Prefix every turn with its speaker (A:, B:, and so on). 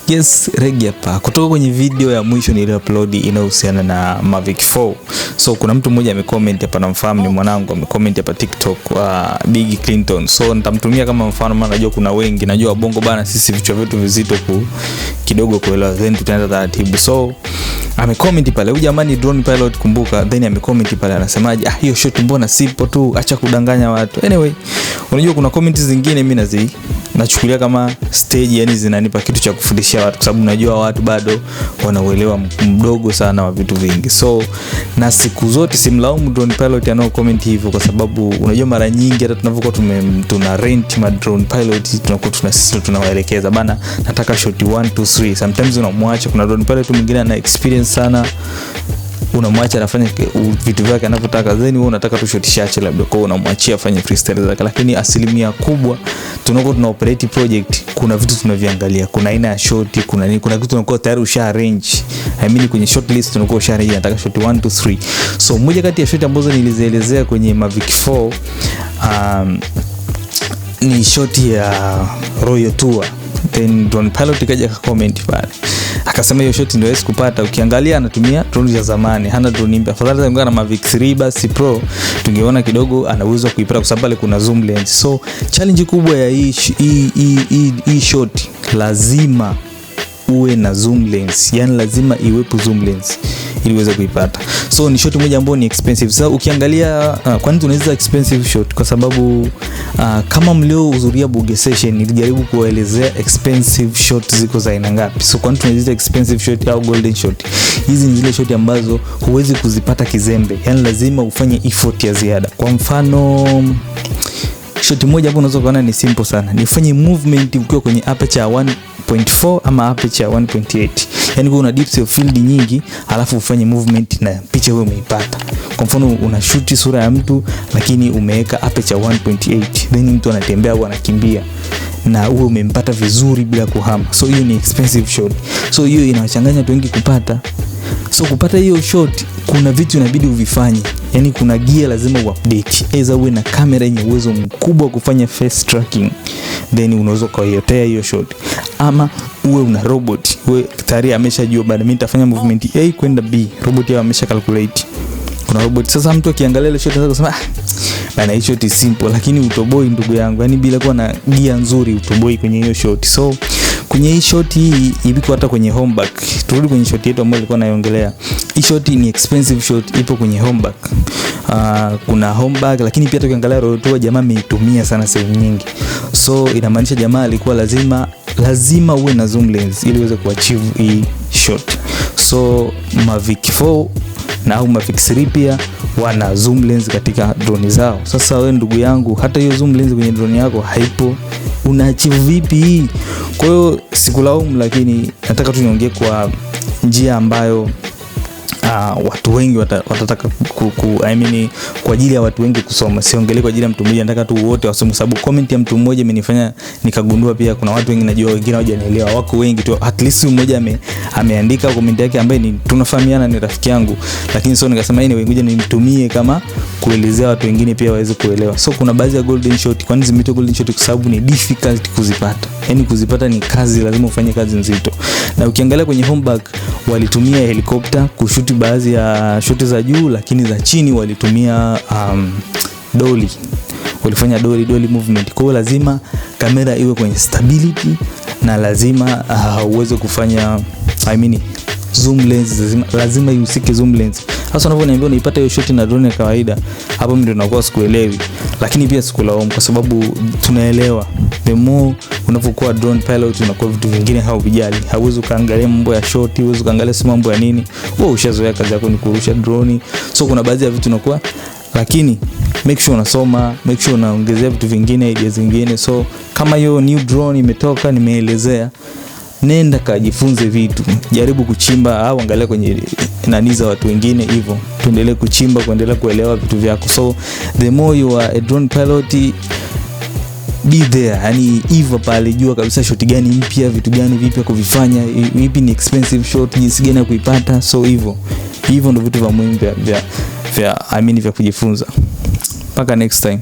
A: Yes, Regi hapa. Kutoka kwenye video ya mwisho niliyoupload inayohusiana na Mavic 4. So kuna mtu mmoja amecomment hapa, namfahamu, ni mwanangu, amecomment hapa TikTok Big Clinton. So nitamtumia kama mfano, maana najua kuna wengi, najua bongo bana, sisi vichwa vyetu vizito kidogo kuelewa, then tutaanza taratibu. So amecomment pale, huyu jamani drone pilot kumbuka, then amecomment pale anasemaje, hiyo shot mbona simple tu, acha kudanganya watu. Anyway, unajua kuna comments zingine mimi nachukulia kama stage, yani zinanipa kitu cha kufundishia watu, kwa sababu najua watu bado wanauelewa mdogo sana wa vitu vingi. So na siku zote simlaumu drone pilot anao comment hivyo, kwa sababu unajua mara nyingi hata tunavyokuwa tuna rent ma drone pilot tunakuwa tunawaelekeza bana, nataka shot 1 2 3. Sometimes unamwacha, kuna drone pilot mwingine ana experience sana, unamwacha anafanya vitu vyake anavyotaka, then wewe unataka tu shot chache labda, kwa unamwachia afanye freestyle zake. Lakini asilimia kubwa tuna operate project, kuna vitu tunaviangalia, kuna aina ya shot, kuna nini, kuna kitu tunakuwa tayari usha arrange. I mean kwenye shot list tunakuwa usha arrange, nataka shot 1 2 3. So moja kati ya shot ambazo nilizielezea kwenye Mavic 4 ni shot ya Royal Tour. Then drone pilot kaja comment pale akasema hiyo shot ndio kupata, ukiangalia anatumia drone za zamani, hana drone mpya. Afadhali angekuwa na Mavic 3 basi Pro, tungeona kidogo ana uwezo kuipata, kwa sababu pale kuna zoom lens. So challenge kubwa ya hii shot, lazima uwe na zoom lens, yani lazima iwepo zoom lens ili uweze kuipata. So ni shot moja ambayo ni expensive. So ukiangalia kwa nini tunaweza expensive shot, kwa sababu kama mliohudhuria Buge session nilijaribu kuelezea expensive shot ziko za aina ngapi. So kwa nini tunaweza expensive shot au golden shot? Hizi ni zile shot ambazo huwezi kuzipata kizembe, yani lazima ufanye effort ya ziada. Kwa mfano shot moja hapo unaweza kuona ni simple sana, ni ufanye movement ukiwa kwenye aperture 1.4 ama aperture 1.8. Yani una depth of field nyingi, alafu ufanye movement na picha wewe umeipata. Kwa mfano una shoot sura ya mtu lakini umeweka aperture 1.8, then mtu anatembea au anakimbia na wewe umempata vizuri bila kuhama. So hiyo ni expensive shot. So hiyo inawachanganya watu wengi kupata. So kupata hiyo shot kuna vitu inabidi uvifanye. Yani kuna gear lazima uupdate. Aidha uwe na kamera yenye uwezo mkubwa wa kufanya face tracking, then unaweza kuiotea hiyo shot, ama uwe una robot, uwe tayari ameshajua bado mimi nitafanya movement A kwenda B, robot yao amesha calculate. Kuna robot. Sasa mtu akiangalia ile shot anaweza kusema bana hii shot is simple, lakini utoboi ndugu yangu, yani bila kuwa na gear nzuri utoboi kwenye hiyo shot. So kwenye hii shot hii iliko hata kwenye home back. Turudi kwenye shot yetu ambayo nilikuwa naiongelea. Hii shot ni expensive shot, ipo kwenye home back. Kuna home back, lakini pia tukiangalia Royal Tour jamaa ameitumia sana sehemu nyingi. So inamaanisha jamaa alikuwa lazima uwe na zoom lens ili uweze kuachieve hii shot. So Mavic 4 na au Mavic 3 pia wana zoom lens katika drone zao. Sasa wewe ndugu yangu, hata hiyo zoom lens kwenye drone yako haipo, unaachieve vipi hii? Kwa hiyo sikulaumu, lakini nataka tu niongee kwa njia ambayo watu wengi watataka I mean kwa ajili ya watu wengi kusoma. Siongelee kwa ajili ya mtu mmoja, nataka tu wote wasome, sababu comment ya mtu mmoja imenifanya nikagundua pia kuna watu wengi najua wengine hawajanielewa. Wako wengi tu, at least mmoja ameandika comment yake ambaye ni tunafahamiana, ni rafiki yangu, lakini so nikasema anyway ngoja nimtumie kama kuelezea watu wengine pia waweze kuelewa. So kuna baadhi ya golden shot, kwa nini zimeitwa golden shot? Kwa sababu ni difficult kuzipata. Yani kuzipata ni kazi, lazima ufanye kazi nzito. Na ukiangalia kwenye home back walitumia helicopter kushuti baadhi ya shoti za juu, lakini za chini walitumia dolly. Walifanya dolly movement. Kwa hiyo lazima kamera iwe kwenye stability na lazima uweze kufanya I mean zoom lens, lazima ihusike zoom lens. Sasa unavyoniambia unaipata hiyo shot na drone ya kawaida, hapo mimi ndio nakuwa sikuelewi, lakini pia sikulaumu kwa sababu tunaelewa the more unapokuwa drone pilot unakuwa vitu vingine hauvijali. Hauwezi kaangalia mambo ya shot, huwezi kaangalia mambo ya nini. Wewe ushazoea kazi yako ni kurusha drone. So kuna baadhi ya vitu unakuwa, lakini make sure unasoma, make sure unaongezea vitu vingine, ideas zingine. So kama hiyo new drone imetoka nimeelezea, nenda kajifunze vitu, jaribu kuchimba au angalia kwenye nani za watu wengine hivyo. Tuendelee kuchimba, kuendelea kuelewa vitu vyako. So the more you are a drone pilot, be there, yani hivyo pale, jua kabisa shot gani mpya, vitu gani vipya kuvifanya, ipi ni expensive shot, jinsi gani kuipata. So hivyo ndio vitu vya muhimu vya I mean vya kujifunza. Mpaka next time.